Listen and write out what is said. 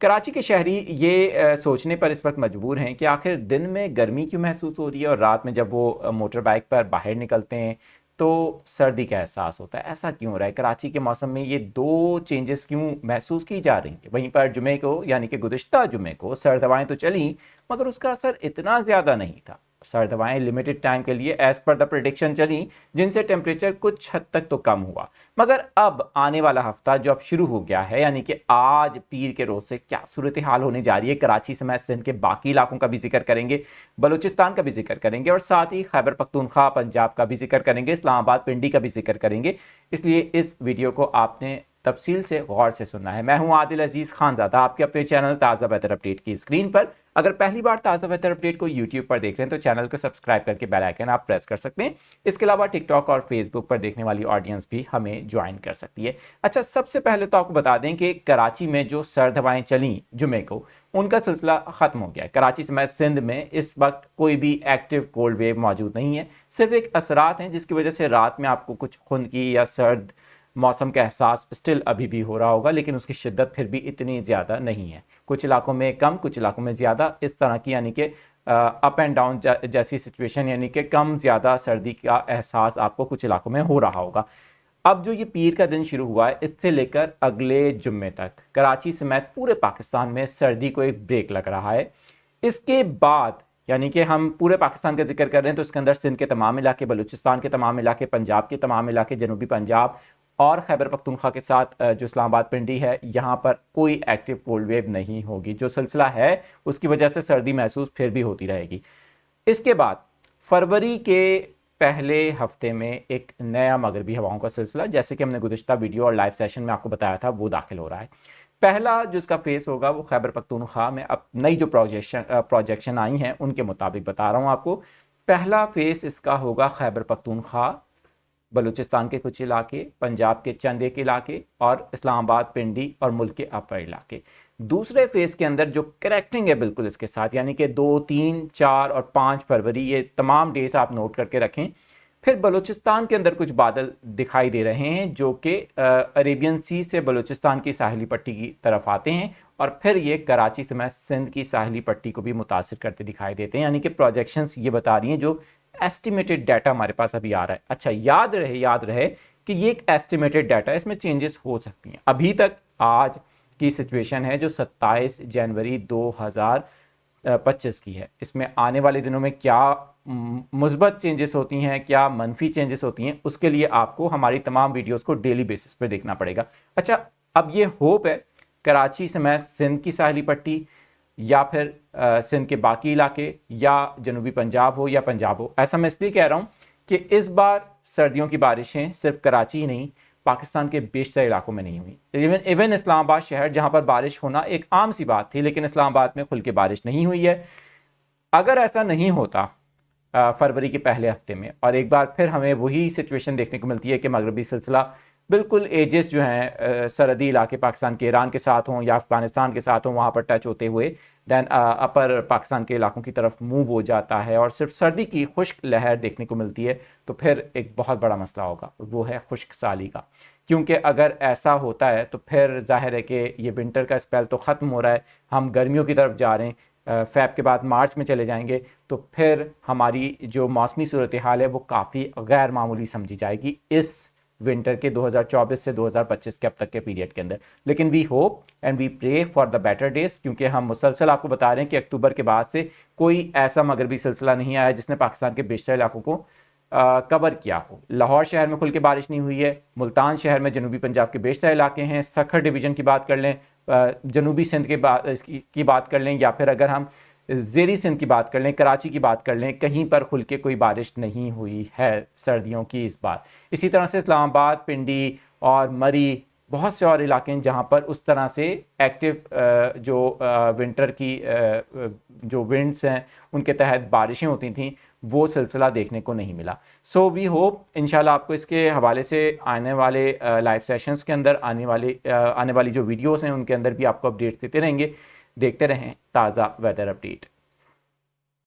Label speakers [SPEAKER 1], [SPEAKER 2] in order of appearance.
[SPEAKER 1] कराची के शहरी ये सोचने पर इस वक्त मजबूर हैं कि आखिर दिन में गर्मी क्यों महसूस हो रही है और रात में जब वो मोटर बाइक पर बाहर निकलते हैं तो सर्दी का एहसास होता है। ऐसा क्यों हो रहा है? कराची के मौसम में ये दो चेंजेस क्यों महसूस की जा रही हैं? वहीं पर जुमे को यानी कि गुज़िश्ता जुमे को सर्द हवाएं तो चली, मगर उसका असर इतना ज़्यादा नहीं था। सर्द हवाएं लिमिटेड टाइम के लिए एज पर द प्रिडिक्शन चली, जिनसे टेम्परेचर कुछ हद तक तो कम हुआ। मगर अब आने वाला हफ्ता जो अब शुरू हो गया है, यानी कि आज पीर के रोज से क्या सूरत हाल होने जा रही है कराची समेत सिंध के बाकी इलाकों का भी जिक्र करेंगे, बलूचिस्तान का भी जिक्र करेंगे और साथ ही खैबर पख्तूनख्वा पंजाब का भी जिक्र करेंगे, इस्लामाबाद पिंडी का भी जिक्र करेंगे। इसलिए इस वीडियो को आपने तफसील से गौर से सुनना है। मैं हूं आदिल अजीज खानजादा, आपके अपने चैनल ताज़ा वेदर अपडेट की स्क्रीन पर। अगर पहली बार ताज़ा वेदर अपडेट को यूट्यूब पर देख रहे हैं तो चैनल को सब्सक्राइब करके बेल आइकन आप प्रेस कर सकते हैं। इसके अलावा टिकटॉक और फेसबुक पर देखने वाली ऑडियंस भी हमें ज्वाइन कर सकती है। अच्छा, सबसे पहले तो आपको बता दें कि कराची में जो सर्द हवाएं चली जुमे को, उनका सिलसिला खत्म हो गया है। कराची समेत सिंध में इस वक्त कोई भी एक्टिव कोल्ड वेव मौजूद नहीं है, सिर्फ एक असरात हैं जिसकी वजह से रात में आपको कुछ खुनकी या सर्द मौसम का एहसास स्टिल अभी भी हो रहा होगा, लेकिन उसकी शिद्दत फिर भी इतनी ज़्यादा नहीं है। कुछ इलाकों में कम, कुछ इलाकों में ज़्यादा, इस तरह की यानी कि अप एंड डाउन जैसी सिचुएशन, यानी कि कम ज़्यादा सर्दी का एहसास आपको कुछ इलाकों में हो रहा होगा। अब जो ये पीर का दिन शुरू हुआ है, इससे लेकर अगले जुम्मे तक कराची समेत पूरे पाकिस्तान में सर्दी को एक ब्रेक लग रहा है। इसके बाद यानी कि हम पूरे पाकिस्तान का जिक्र कर रहे हैं तो इसके अंदर सिंध के तमाम इलाके, बलूचिस्तान के तमाम इलाके, पंजाब के तमाम इलाके, जनूबी पंजाब और खैबर पख्तूनख्वा के साथ जो इस्लामाबाद पिंडी है, यहाँ पर कोई एक्टिव कोल्ड वेव नहीं होगी। जो सिलसिला है उसकी वजह से सर्दी महसूस फिर भी होती रहेगी। इसके बाद फरवरी के पहले हफ्ते में एक नया मगरबी हवाओं का सिलसिला, जैसे कि हमने गुज़िश्ता वीडियो और लाइव सेशन में आपको बताया था, वो दाखिल हो रहा है। पहला जो इसका फेस होगा वो खैबर पख्तूनख्वा में अब नई जो प्रोजेक्शन आई हैं उनके मुताबिक बता रहा हूँ आपको। पहला फेस इसका होगा खैबर पख्तूनख्वा, बलूचिस्तान के कुछ इलाके, पंजाब के चंद एक इलाके और इस्लामाबाद पिंडी और मुल्क के अपर इलाके। दूसरे फेज के अंदर जो करेक्टिंग है बिल्कुल इसके साथ, यानी कि 2, 3, 4 और 5 फरवरी, ये तमाम डेज आप नोट करके रखें। फिर बलूचिस्तान के अंदर कुछ बादल दिखाई दे रहे हैं जो कि अरेबियन सी से बलूचिस्तान की साहिली पट्टी की तरफ आते हैं और फिर ये कराची समेत सिंध की साहिली पट्टी को भी मुतासिर करते दिखाई देते हैं। यानी कि प्रोजेक्शंस ये बता रही हैं, जो एस्टिमेटेड डाटा हमारे पास अभी आ रहा है। अच्छा, याद रहे कि ये एक एस्टिमेटेड डाटा है, इसमें चेंजेस हो सकती हैं। अभी तक आज की सिचुएशन है जो 27 जनवरी 2025 की है। इसमें आने वाले दिनों में क्या मुस्बत चेंजेस होती हैं, क्या मनफी चेंजेस होती हैं, उसके लिए आपको हमारी तमाम वीडियोस को डेली बेसिस पे देखना पड़ेगा। अच्छा, अब ये होप है कराची समेत सिंध की साहिली पट्टी या फिर सिंध के बाकी इलाके या जनूबी पंजाब हो या पंजाब हो। ऐसा मैं इसलिए कह रहा हूँ कि इस बार सर्दियों की बारिशें सिर्फ कराची ही नहीं, पाकिस्तान के बेशतर इलाकों में नहीं हुई। इवन इस्लामाबाद शहर, जहाँ पर बारिश होना एक आम सी बात थी, लेकिन इस्लामाबाद में खुल के बारिश नहीं हुई है। अगर ऐसा नहीं होता फरवरी के पहले हफ्ते में और एक बार फिर हमें वही सिचुएशन देखने को मिलती है कि मगरबी सिलसिला बिल्कुल एजेस जो हैं सरहदी इलाके पाकिस्तान के, ईरान के साथ हों या अफगानिस्तान के साथ हों, वहाँ पर टच होते हुए दैन अपर पाकिस्तान के इलाकों की तरफ मूव हो जाता है और सिर्फ सर्दी की खुश्क लहर देखने को मिलती है, तो फिर एक बहुत बड़ा मसला होगा, वो है खुश्क साली का। क्योंकि अगर ऐसा होता है तो फिर जाहिर है कि ये विंटर का स्पेल तो ख़त्म हो रहा है, हम गर्मियों की तरफ जा रहे हैं, फ़ैब के बाद मार्च में चले जाएंगे, तो फिर हमारी जो मौसमी सूरत हाल है वो काफ़ी गैर मामूली समझी जाएगी इस विंटर के 2024 से 2025 के अब तक के पीरियड के अंदर। लेकिन we hope and we pray for the better days, क्योंकि हम मुसलसल आपको बता रहे हैं कि अक्टूबर के बाद से कोई ऐसा मगरबी सिलसिला नहीं आया जिसने पाकिस्तान के बेशतर इलाकों को कवर किया हो। लाहौर शहर में खुल के बारिश नहीं हुई है, मुल्तान शहर में जनूबी पंजाब के बेशतर इलाके हैं, सखर डिवीज़न की बात कर लें, जनूबी सिंध की बात कर लें, या फिर अगर हम ज़ेरी सिंध की बात कर लें, कराची की बात कर लें, कहीं पर खुल के कोई बारिश नहीं हुई है सर्दियों की इस बार। इसी तरह से इस्लामाबाद, पिंडी और मरी, बहुत से और इलाके हैं जहाँ पर उस तरह से एक्टिव जो विंटर की जो विंड्स हैं उनके तहत बारिशें होती थीं, वो सिलसिला देखने को नहीं मिला। सो वी होप इंशाल्लाह आपको इसके हवाले से आने वाले लाइव सेशंस के अंदर, आने वाली जो वीडियोस हैं उनके अंदर भी आपको अपडेट्स देते रहेंगे। देखते रहें ताज़ा वेदर अपडेट।